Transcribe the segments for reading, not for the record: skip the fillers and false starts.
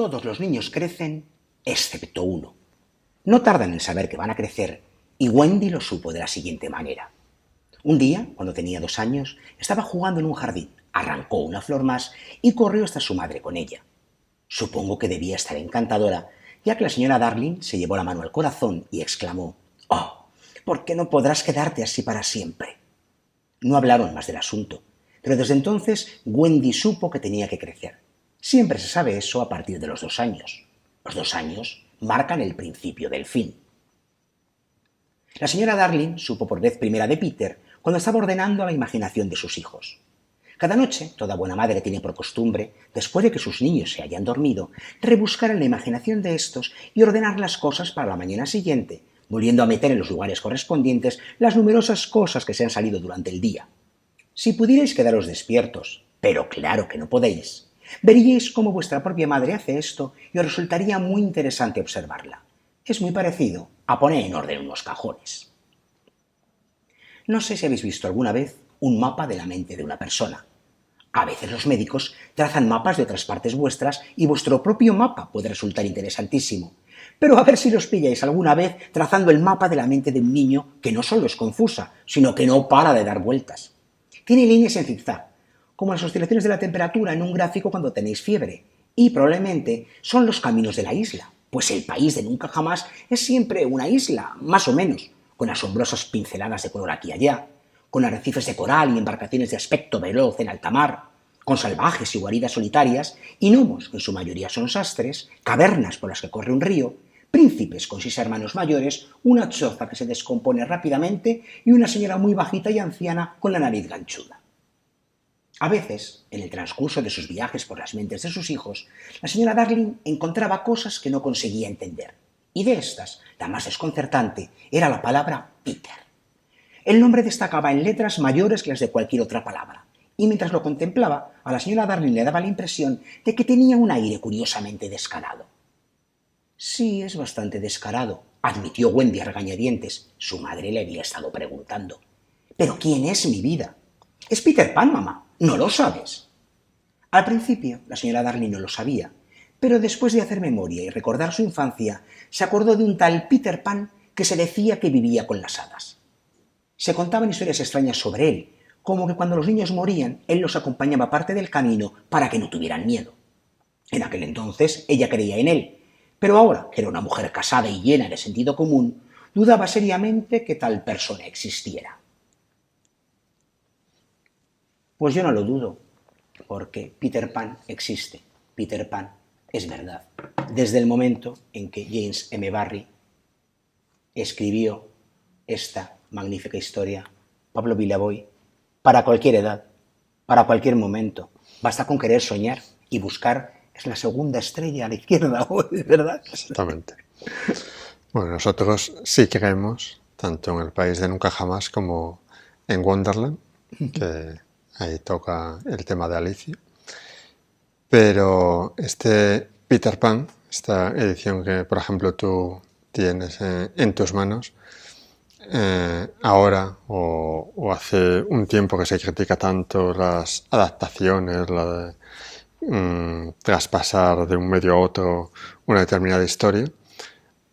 Todos los niños crecen, excepto uno. No tardan en saber que van a crecer, y Wendy lo supo de la siguiente manera. Un día, cuando tenía 2 años, estaba jugando en un jardín, arrancó una flor más y corrió hasta su madre con ella. Supongo que debía estar encantadora, ya que la señora Darling se llevó la mano al corazón y exclamó: «¡Oh! ¿Por qué no podrás quedarte así para siempre?». No hablaron más del asunto, pero desde entonces Wendy supo que tenía que crecer. Siempre se sabe eso a partir de los 2 años. Los 2 años marcan el principio del fin. La señora Darling supo por vez primera de Peter cuando estaba ordenando a la imaginación de sus hijos. Cada noche, toda buena madre tiene por costumbre, después de que sus niños se hayan dormido, rebuscar en la imaginación de estos y ordenar las cosas para la mañana siguiente, volviendo a meter en los lugares correspondientes las numerosas cosas que se han salido durante el día. Si pudierais quedaros despiertos, pero claro que no podéis, veríais cómo vuestra propia madre hace esto y os resultaría muy interesante observarla. Es muy parecido a poner en orden unos cajones. No sé si habéis visto alguna vez un mapa de la mente de una persona. A veces los médicos trazan mapas de otras partes vuestras y vuestro propio mapa puede resultar interesantísimo. Pero a ver si los pilláis alguna vez trazando el mapa de la mente de un niño que no solo es confusa, sino que no para de dar vueltas. Tiene líneas en zigzag, como las oscilaciones de la temperatura en un gráfico cuando tenéis fiebre, y probablemente son los caminos de la isla, pues el país de nunca jamás es siempre una isla, más o menos, con asombrosas pinceladas de color aquí y allá, con arrecifes de coral y embarcaciones de aspecto veloz en alta mar, con salvajes y guaridas solitarias, y gnomos, que en su mayoría son sastres, cavernas por las que corre un río, príncipes con 6 hermanos mayores, una choza que se descompone rápidamente y una señora muy bajita y anciana con la nariz ganchuda. A veces, en el transcurso de sus viajes por las mentes de sus hijos, la señora Darling encontraba cosas que no conseguía entender, y de estas, la más desconcertante era la palabra Peter. El nombre destacaba en letras mayores que las de cualquier otra palabra, y mientras lo contemplaba, a la señora Darling le daba la impresión de que tenía un aire curiosamente descarado. «Sí, es bastante descarado», admitió Wendy a regañadientes. Su madre le había estado preguntando. «¿Pero quién es mi vida?» «Es Peter Pan, mamá. ¿No lo sabes?» Al principio, la señora Darling no lo sabía, pero después de hacer memoria y recordar su infancia, se acordó de un tal Peter Pan que se decía que vivía con las hadas. Se contaban historias extrañas sobre él, como que cuando los niños morían, él los acompañaba parte del camino para que no tuvieran miedo. En aquel entonces ella creía en él, pero ahora, que era una mujer casada y llena de sentido común, dudaba seriamente que tal persona existiera. Pues yo no lo dudo, porque Peter Pan existe. Peter Pan es verdad. Desde el momento en que James M. Barrie escribió esta magnífica historia, Pablo Vilaboy, para cualquier edad, para cualquier momento. Basta con querer soñar y buscar. Es la segunda estrella a la izquierda, ¿es verdad? Exactamente. Bueno, nosotros sí creemos, tanto en el país de nunca jamás como en Wonderland, que ahí toca el tema de Alicia. Pero este Peter Pan, esta edición que, por ejemplo, tú tienes en tus manos, ahora o hace un tiempo que se critica tanto las adaptaciones, la de traspasar de un medio a otro una determinada historia,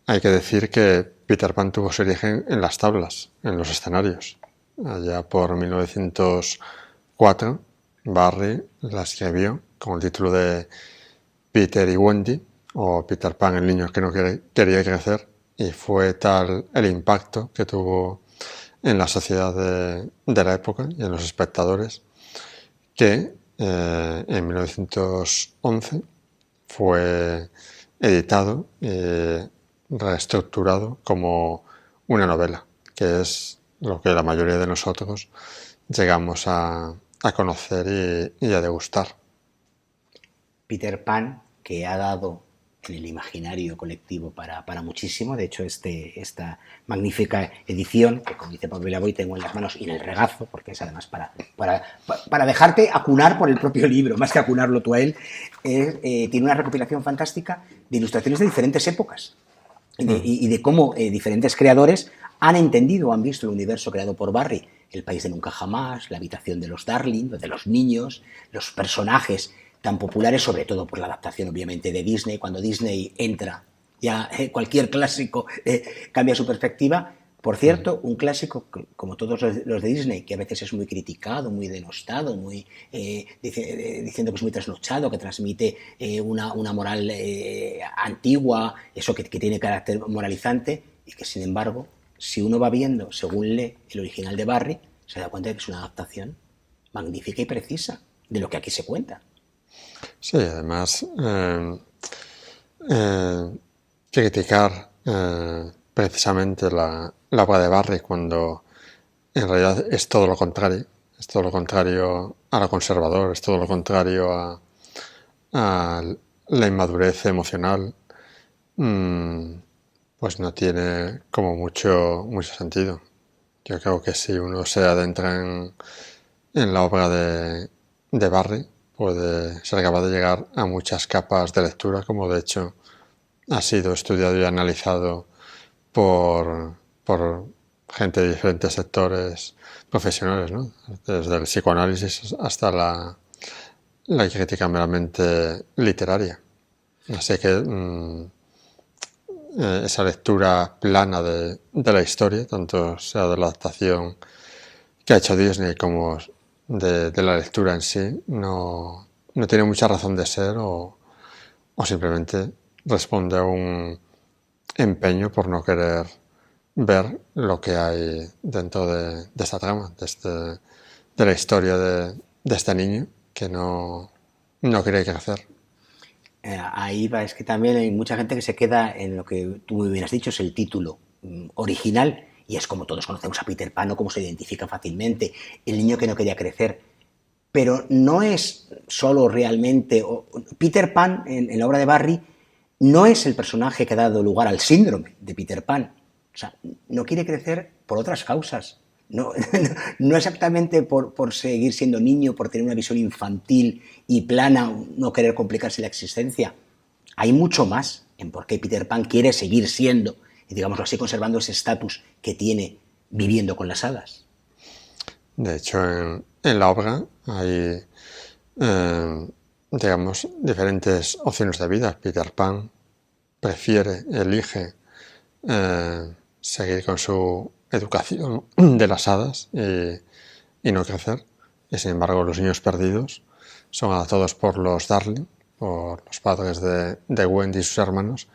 hay que decir que Peter Pan tuvo su origen en las tablas, en los escenarios. Allá por 1904, Barrie la escribió con el título de Peter y Wendy, o Peter Pan, el niño que no quería crecer, y fue tal el impacto que tuvo en la sociedad de la época y en los espectadores que en 1911 fue editado y reestructurado como una novela, que es lo que la mayoría de nosotros llegamos a conocer y a degustar. Peter Pan, que ha dado en el imaginario colectivo para muchísimo. De hecho, esta magnífica edición, que como dice Pablo Vilaboy, tengo en las manos y en el regazo, porque es además para dejarte acunar por el propio libro, más que acunarlo tú a él, tiene una recopilación fantástica de ilustraciones de diferentes épocas y de cómo diferentes creadores han entendido o han visto el universo creado por Barrie, el país de nunca jamás, la habitación de los Darling, de los niños, los personajes tan populares, sobre todo por la adaptación, obviamente, de Disney. Cuando Disney entra, ya cualquier clásico cambia su perspectiva. Por cierto, un clásico, como todos los de Disney, que a veces es muy criticado, muy denostado, muy diciendo que es muy trasnochado, que transmite una moral antigua, eso que tiene carácter moralizante, y que, sin embargo, si uno va viendo, según lee el original de Barry, se da cuenta de que es una adaptación magnífica y precisa de lo que aquí se cuenta. Sí, además, criticar precisamente la obra de Barry cuando en realidad es todo lo contrario a lo conservador, es todo lo contrario a la inmadurez emocional, pues no tiene como mucho sentido. Yo creo que si uno se adentra en la obra de Barry, puede ser capaz de llegar a muchas capas de lectura, como de hecho ha sido estudiado y analizado por gente de diferentes sectores profesionales, ¿no? Desde el psicoanálisis hasta la crítica meramente literaria. Así que esa lectura plana de la historia, tanto sea de la adaptación que ha hecho Disney como de la lectura en sí, no tiene mucha razón de ser o simplemente responde a un empeño por no querer ver lo que hay dentro de esta trama, de la historia de este niño que no quiere crecer. Ahí va, es que también hay mucha gente que se queda en lo que tú muy bien has dicho, es el título original, y es como todos conocemos a Peter Pan, o como se identifica fácilmente, el niño que no quería crecer. Pero no es solo realmente... Peter Pan, en la obra de Barry, no es el personaje que ha dado lugar al síndrome de Peter Pan. O sea, no quiere crecer por otras causas. No, no exactamente por seguir siendo niño, por tener una visión infantil y plana, no querer complicarse la existencia. Hay mucho más en por qué Peter Pan quiere seguir siendo, y digámoslo así, conservando ese estatus que tiene viviendo con las hadas. De hecho, en la obra hay, digamos, diferentes opciones de vida. Peter Pan elige seguir con su educación de las hadas y no crecer. Y sin embargo, los niños perdidos son adoptados por los Darling, por los padres de Wendy y sus hermanos,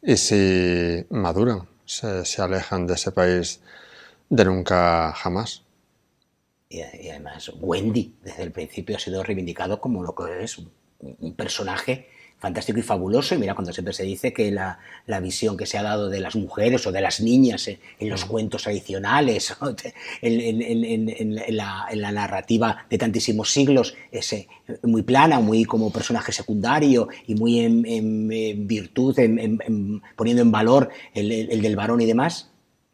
y si maduran, se alejan de ese país de nunca jamás. Y además, Wendy, desde el principio, ha sido reivindicado como lo que es un personaje fantástico y fabuloso. Y mira, cuando siempre se dice que la visión que se ha dado de las mujeres o de las niñas en los cuentos tradicionales, en la narrativa de tantísimos siglos, es muy plana, muy como personaje secundario y muy en virtud, poniendo en valor el del varón y demás,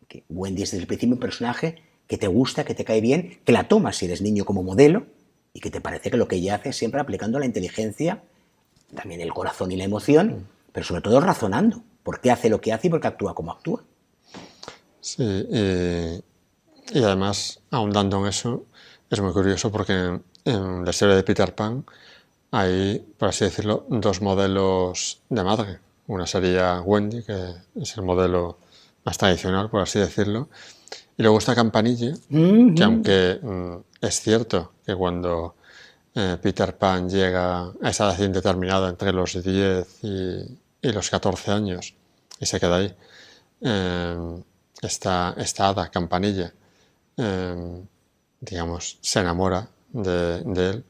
que Wendy es desde el principio un personaje que te gusta, que te cae bien, que la tomas si eres niño como modelo y que te parece que lo que ella hace es siempre aplicando la inteligencia, también el corazón y la emoción, pero sobre todo razonando por qué hace lo que hace y por qué actúa como actúa. Sí, y además, ahondando en eso, es muy curioso porque en la historia de Peter Pan hay, por así decirlo, dos modelos de madre. Una sería Wendy, que es el modelo más tradicional, por así decirlo, y luego está Campanilla, que aunque es cierto que cuando Peter Pan llega a esa edad indeterminada entre los 10 y los 14 años y se queda ahí, esta hada Campanilla, digamos, se enamora de él.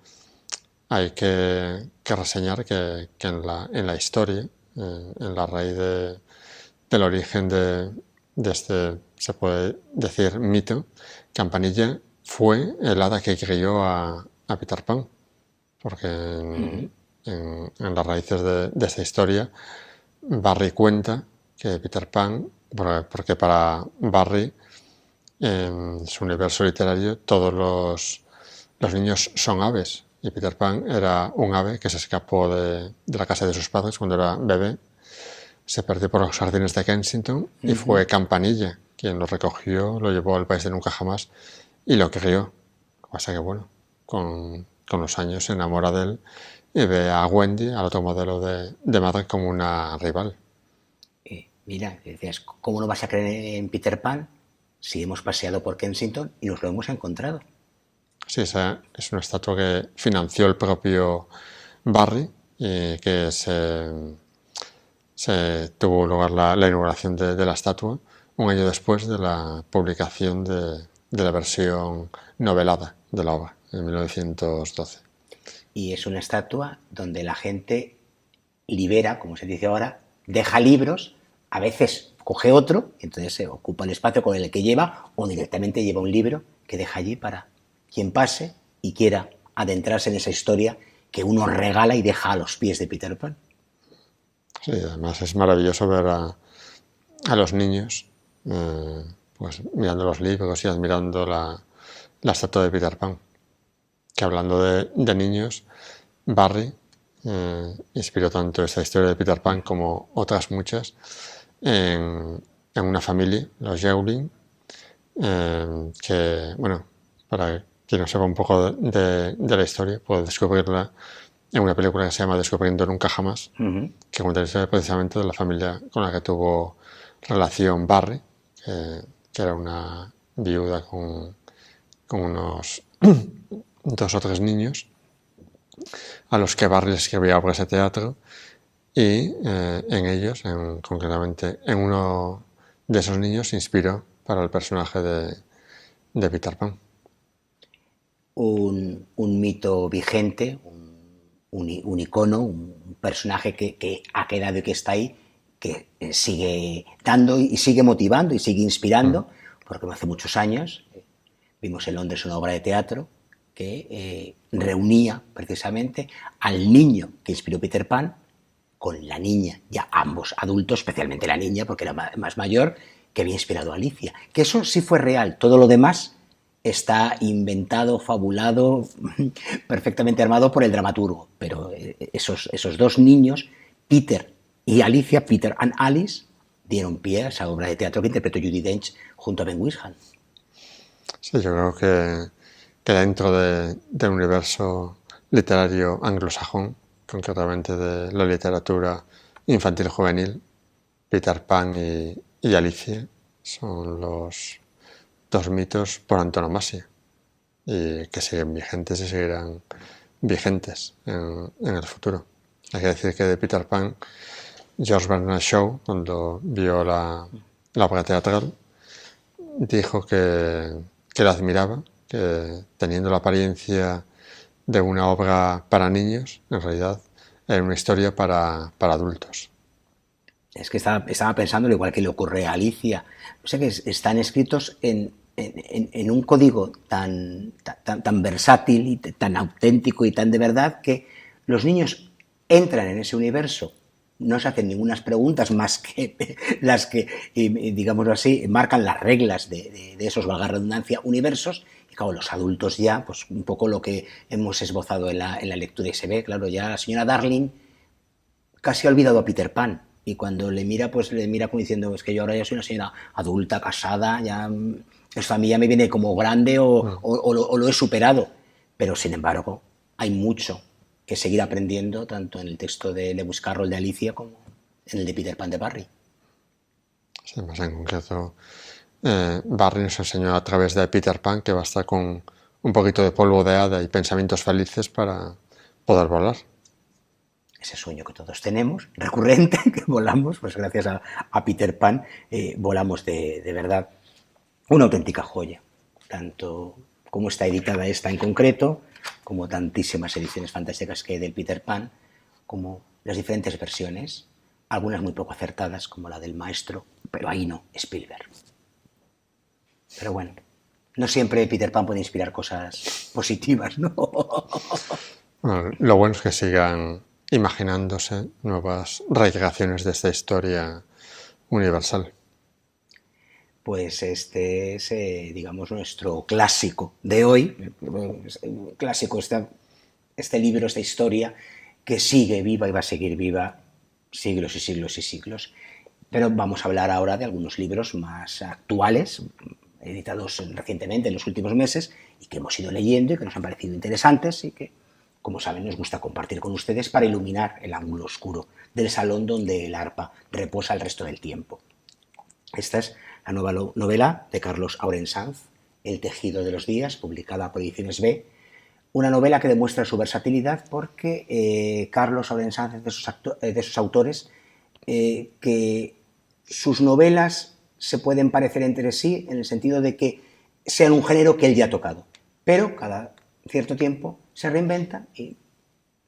Hay que reseñar que en la historia, en la raíz del origen de este, se puede decir, mito, Campanilla fue el hada que crió a Peter Pan, porque en las raíces de esta historia Barry cuenta que Peter Pan, porque para Barry en su universo literario todos los niños son aves, y Peter Pan era un ave que se escapó de la casa de sus padres cuando era bebé, se perdió por los jardines de Kensington y fue Campanilla quien lo recogió, lo llevó al país de nunca jamás y lo crió. Lo que pasa que, bueno, con los años se enamora de él y ve a Wendy, al otro modelo de madre, como una rival. Mira, decías, ¿cómo no vas a creer en Peter Pan si hemos paseado por Kensington y nos lo hemos encontrado? Sí, esa es una estatua que financió el propio Barry y que se tuvo lugar la inauguración de la estatua un año después de la publicación de la versión novelada de la obra, en 1912. Y es una estatua donde la gente libera, como se dice ahora, deja libros, a veces coge otro, y entonces se ocupa el espacio con el que lleva, o directamente lleva un libro que deja allí para quien pase y quiera adentrarse en esa historia que uno regala y deja a los pies de Peter Pan. Sí, además es maravilloso ver a los niños pues mirando los libros y admirando la estatua de Peter Pan. Que hablando de niños, Barry inspiró tanto esta historia de Peter Pan como otras muchas en una familia, los Yeoling, que, bueno, para quien no sepa un poco de la historia, puede descubrirla en una película que se llama Descubriendo Nunca Jamás, que cuenta la historia precisamente de la familia con la que tuvo relación Barry, que era una viuda con unos 2 o 3 niños, a los que Barry les escribía obras de teatro y en ellos, concretamente en uno de esos niños, se inspiró para el personaje de Peter Pan. Un mito vigente, un icono, un personaje que ha quedado y que está ahí, que sigue dando y sigue motivando y sigue inspirando, porque hace muchos años vimos en Londres una obra de teatro que reunía precisamente al niño que inspiró Peter Pan con la niña, ya ambos adultos, especialmente la niña, porque era más mayor, que había inspirado a Alicia. Que eso sí fue real, todo lo demás está inventado, fabulado, perfectamente armado por el dramaturgo. Pero esos 2 niños, Peter y Alicia, Peter and Alice, dieron pie a esa obra de teatro que interpretó Judi Dench junto a Ben Whishaw. Sí, yo creo que dentro del universo literario anglosajón, concretamente de la literatura infantil juvenil, Peter Pan y Alicia son los 2 mitos por antonomasia y que siguen vigentes y seguirán vigentes en el futuro. Hay que decir que de Peter Pan, George Bernard Shaw, cuando vio la obra teatral, dijo que la admiraba, que teniendo la apariencia de una obra para niños, en realidad era una historia para adultos. Es que estaba pensando, igual que le ocurre a Alicia, o sea que están escritos en un código tan versátil y tan auténtico y tan de verdad que los niños entran en ese universo, no se hacen ninguna preguntas más que las que, digámoslo así, marcan las reglas de esos, valga la redundancia, universos. Y claro, los adultos ya, pues un poco lo que hemos esbozado en la lectura y se ve, claro, ya la señora Darling casi ha olvidado a Peter Pan. Y cuando le mira, pues le mira como diciendo, es que yo ahora ya soy una señora adulta, casada, ya esto a mí ya me viene como grande o lo he superado. Pero sin embargo, hay mucho que seguir aprendiendo, tanto en el texto de Lewis Carroll de Alicia como en el de Peter Pan de Barry. Sí, más en concreto, Barry nos enseñó a través de Peter Pan que basta con un poquito de polvo de hada y pensamientos felices para poder volar. Ese sueño que todos tenemos, recurrente, que volamos, pues gracias a Peter Pan volamos de verdad. Una auténtica joya, tanto como está editada esta en concreto, como tantísimas ediciones fantásticas que hay del Peter Pan, como las diferentes versiones, algunas muy poco acertadas, como la del maestro, pero ahí no, Spielberg. Pero bueno, no siempre Peter Pan puede inspirar cosas positivas, ¿no? Bueno, lo bueno es que sigan imaginándose nuevas recreaciones de esta historia universal. Pues este es, digamos, nuestro clásico de hoy. Clásico, este libro, esta historia, que sigue viva y va a seguir viva siglos y siglos y siglos. Pero vamos a hablar ahora de algunos libros más actuales, editados recientemente, en los últimos meses, y que hemos ido leyendo y que nos han parecido interesantes y que como saben, nos gusta compartir con ustedes para iluminar el ángulo oscuro del salón donde el arpa reposa el resto del tiempo. Esta es la nueva novela de Carlos Aurensánz, El tejido de los días, publicada por Ediciones B. Una novela que demuestra su versatilidad porque Carlos Aurensánz es de esos autores que sus novelas se pueden parecer entre sí en el sentido de que sean un género que él ya ha tocado, pero cada cierto tiempo se reinventa y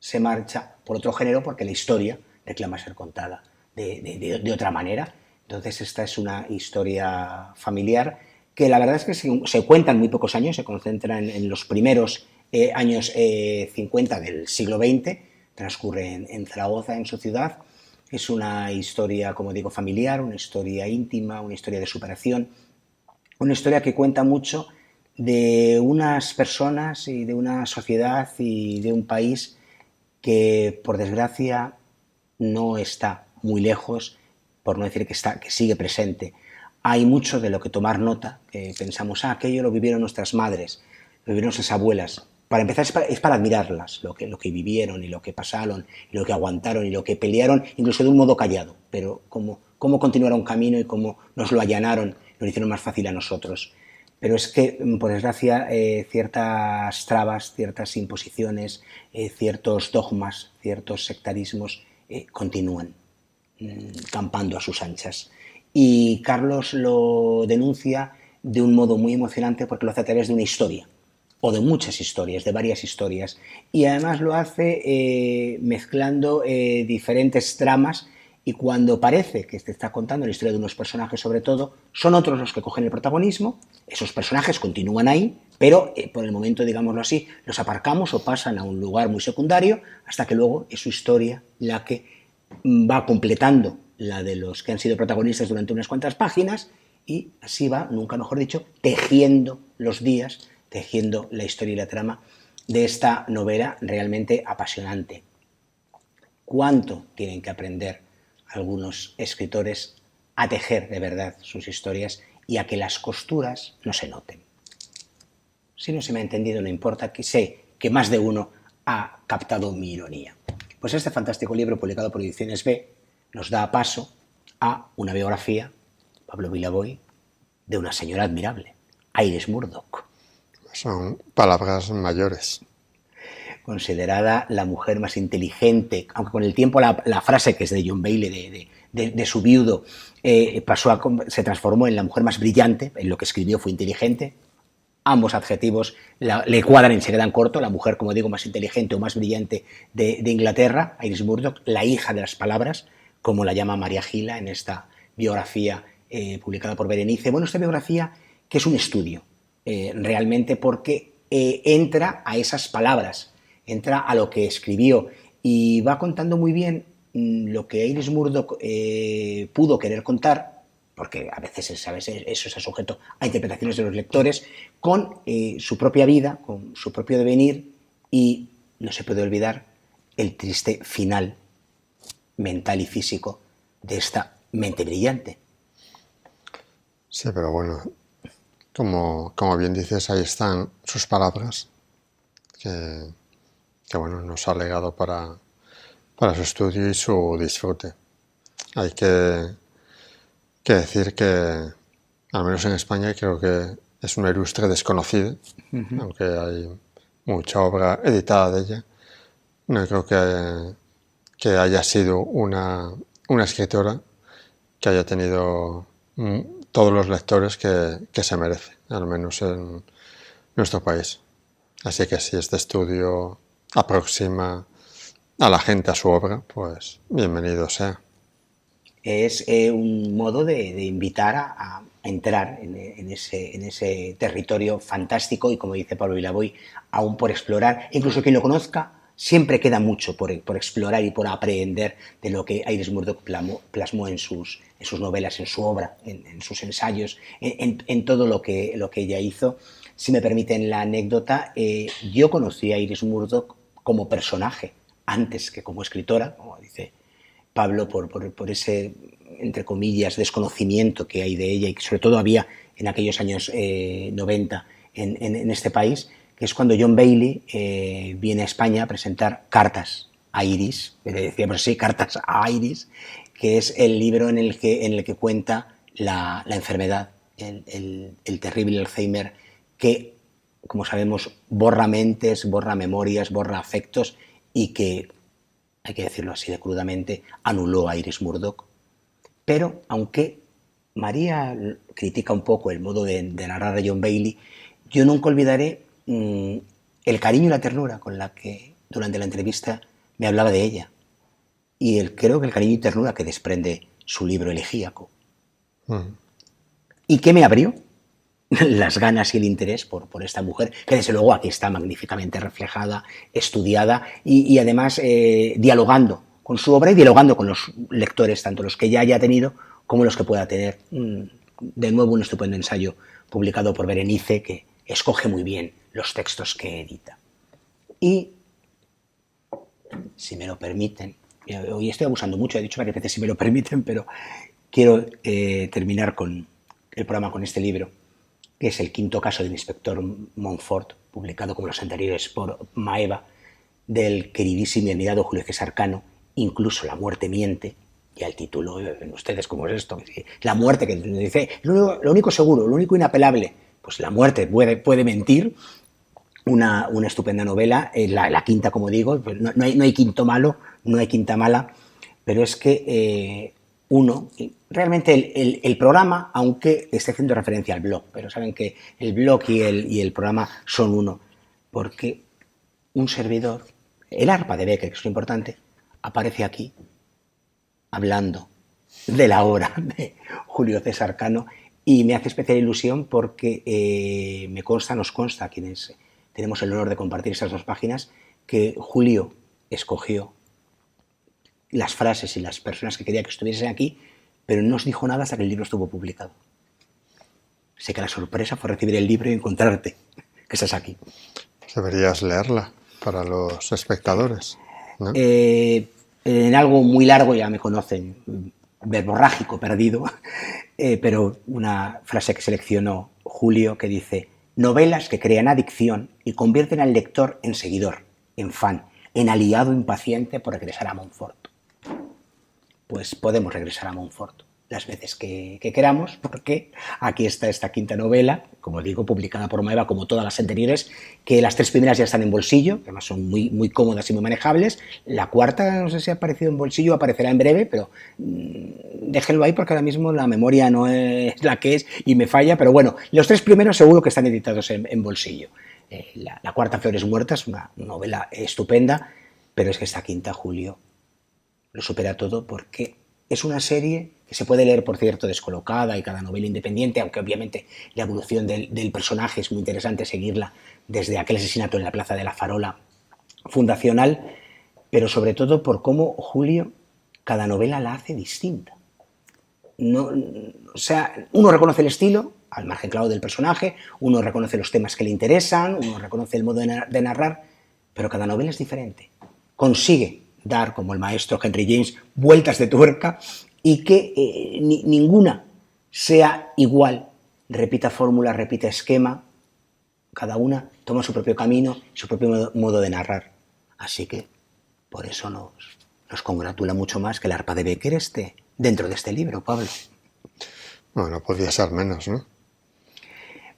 se marcha por otro género porque la historia reclama ser contada de otra manera. Entonces esta es una historia familiar que la verdad es que se cuenta en muy pocos años, se concentra en los primeros años 50 del siglo XX, transcurre en Zaragoza, en su ciudad. Es una historia, como digo, familiar, una historia íntima, una historia de superación, una historia que cuenta mucho de unas personas y de una sociedad y de un país que, por desgracia, no está muy lejos, por no decir que sigue presente. Hay mucho de lo que tomar nota, que pensamos, aquello lo vivieron nuestras madres, lo vivieron nuestras abuelas. Para empezar, es para admirarlas, lo que vivieron y lo que pasaron, y lo que aguantaron y lo que pelearon, incluso de un modo callado, pero cómo continuaron camino y cómo nos lo allanaron, lo hicieron más fácil a nosotros. Pero es que, por desgracia, ciertas trabas, ciertas imposiciones, ciertos dogmas, ciertos sectarismos continúan campando a sus anchas. Y Carlos lo denuncia de un modo muy emocionante porque lo hace a través de una historia, o de muchas historias, de varias historias, y además lo hace mezclando diferentes tramas, y cuando parece que te está contando la historia de unos personajes sobre todo, son otros los que cogen el protagonismo, esos personajes continúan ahí, pero por el momento, digámoslo así, los aparcamos o pasan a un lugar muy secundario, hasta que luego es su historia la que va completando la de los que han sido protagonistas durante unas cuantas páginas, y así va, nunca mejor dicho, tejiendo los días, tejiendo la historia y la trama de esta novela realmente apasionante. ¿Cuánto tienen que aprender algunos escritores a tejer de verdad sus historias y a que las costuras no se noten? Si no se me ha entendido, no importa, que sé que más de uno ha captado mi ironía. Pues este fantástico libro, publicado por Ediciones B, nos da paso a una biografía, Pablo Vilaboy, de una señora admirable, Iris Murdoch. Son palabras mayores. Considerada la mujer más inteligente, aunque con el tiempo la frase que es de John Bailey, de su viudo, se transformó en la mujer más brillante, en lo que escribió fue inteligente. Ambos adjetivos le cuadran y se quedan cortos. La mujer, como digo, más inteligente o más brillante de Inglaterra, Iris Murdoch, la hija de las palabras, como la llama María Gila en esta biografía publicada por Berenice. Bueno, esta biografía que es un estudio, realmente, porque entra a esas palabras, entra a lo que escribió y va contando muy bien lo que Iris Murdoch pudo querer contar, porque a veces, ¿sabes?, eso está sujeto a interpretaciones de los lectores, con su propia vida, con su propio devenir, y no se puede olvidar el triste final mental y físico de esta mente brillante. Sí, pero bueno, como bien dices, ahí están sus palabras, que bueno, nos ha legado para su estudio y su disfrute. Hay que decir que, al menos en España, creo que es una ilustre desconocida, aunque hay mucha obra editada de ella. No creo que haya sido una escritora que haya tenido todos los lectores que se merece, al menos en nuestro país. Así que si este estudio aproxima a la gente a su obra, pues bienvenido sea. Es un modo de invitar a entrar en ese territorio fantástico y, como dice Pablo Vilaboy, aún por explorar. Incluso quien lo conozca, siempre queda mucho por explorar y por aprender de lo que Iris Murdoch plasmó en sus novelas, en su obra, en sus ensayos, en todo lo que ella hizo. Si me permiten la anécdota, yo conocí a Iris Murdoch como personaje, antes que como escritora, como dice Pablo, por ese, entre comillas, desconocimiento que hay de ella y que sobre todo había en aquellos años 90 en este país. que es cuando John Bailey viene a España a presentar Cartas a Iris, le decíamos así, Cartas a Iris, que es el libro en el que cuenta la enfermedad, el terrible Alzheimer, que, como sabemos, borra mentes, borra memorias, borra afectos y que, hay que decirlo así de crudamente, anuló a Iris Murdoch. Pero, aunque María critica un poco el modo de narrar a John Bailey, yo nunca olvidaré el cariño y la ternura con la que durante la entrevista me hablaba de ella. Y creo que el cariño y ternura que desprende su libro Elegíaco. ¿Y qué me abrió? Las ganas y el interés por esta mujer, que desde luego aquí está magníficamente reflejada, estudiada y además dialogando con su obra y dialogando con los lectores, tanto los que ya haya tenido como los que pueda tener. De nuevo, un estupendo ensayo publicado por Berenice, que escoge muy bien los textos que edita. Y, si me lo permiten, hoy estoy abusando mucho, he dicho varias veces si me lo permiten, pero quiero terminar con el programa con este libro, que es el quinto caso del inspector Montfort, publicado como los anteriores por Maeva, del queridísimo y admirado Julio César Cano. Incluso la muerte miente, y al título, ven ustedes cómo es esto, la muerte, que dice, lo único seguro, lo único inapelable, pues la muerte puede mentir. Una estupenda novela, la quinta, como digo, pues no hay quinto malo, no hay quinta mala, pero es que realmente el programa, aunque esté haciendo referencia al blog, pero saben que el blog y el programa son uno, porque un servidor, el arpa de Becker, que es lo importante, aparece aquí hablando de la obra de Julio César Cano, y me hace especial ilusión porque nos consta a quienes tenemos el honor de compartir esas dos páginas, que Julio escogió las frases y las personas que quería que estuviesen aquí, pero no os dijo nada hasta que el libro estuvo publicado. Sé que la sorpresa fue recibir el libro y encontrarte, que estás aquí. Deberías leerla para los espectadores, ¿no? En algo muy largo ya me conocen, verborrágico, perdido, pero una frase que seleccionó Julio que dice: novelas que crean adicción y convierten al lector en seguidor, en fan, en aliado impaciente por regresar a Montfort. Pues podemos regresar a Montfort las veces que queramos, porque aquí está esta quinta novela, como digo, publicada por Maeva, como todas las anteriores, que las tres primeras ya están en bolsillo, que además son muy, muy cómodas y muy manejables. La cuarta, no sé si ha aparecido en bolsillo, aparecerá en breve, pero déjenlo ahí porque ahora mismo la memoria no es la que es y me falla, pero bueno, los tres primeros seguro que están editados en bolsillo. La cuarta, Flores Muertas, una novela estupenda, pero es que esta quinta, Julio, lo supera todo porque es una serie que se puede leer, por cierto, descolocada y cada novela independiente, aunque obviamente la evolución del personaje es muy interesante seguirla desde aquel asesinato en la Plaza de la Farola fundacional, pero sobre todo por cómo Julio cada novela la hace distinta. O sea, uno reconoce el estilo, al margen claro del personaje, uno reconoce los temas que le interesan, uno reconoce el modo de narrar, pero cada novela es diferente. Consigue dar, como el maestro Henry James, vueltas de tuerca y que ninguna sea igual, repita fórmula, repita esquema, cada una toma su propio camino, su propio modo de narrar. Así que por eso nos congratula mucho más que el arpa de Becker esté dentro de este libro, Pablo. Bueno, podría ser menos, ¿no?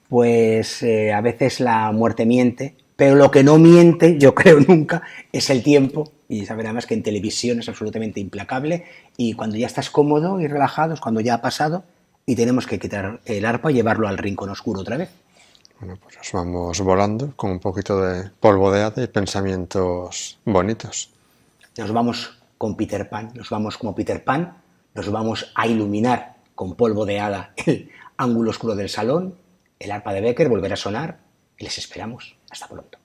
Pues a veces la muerte miente, pero lo que no miente, yo creo nunca, es el tiempo. Y saber además que en televisión es absolutamente implacable, y cuando ya estás cómodo y relajado es cuando ya ha pasado y tenemos que quitar el arpa y llevarlo al rincón oscuro otra vez. Bueno, pues nos vamos volando con un poquito de polvo de hada y pensamientos bonitos. Nos vamos con Peter Pan, nos vamos como Peter Pan, nos vamos a iluminar con polvo de hada el ángulo oscuro del salón, el arpa de Becker volverá a sonar y les esperamos. Hasta pronto.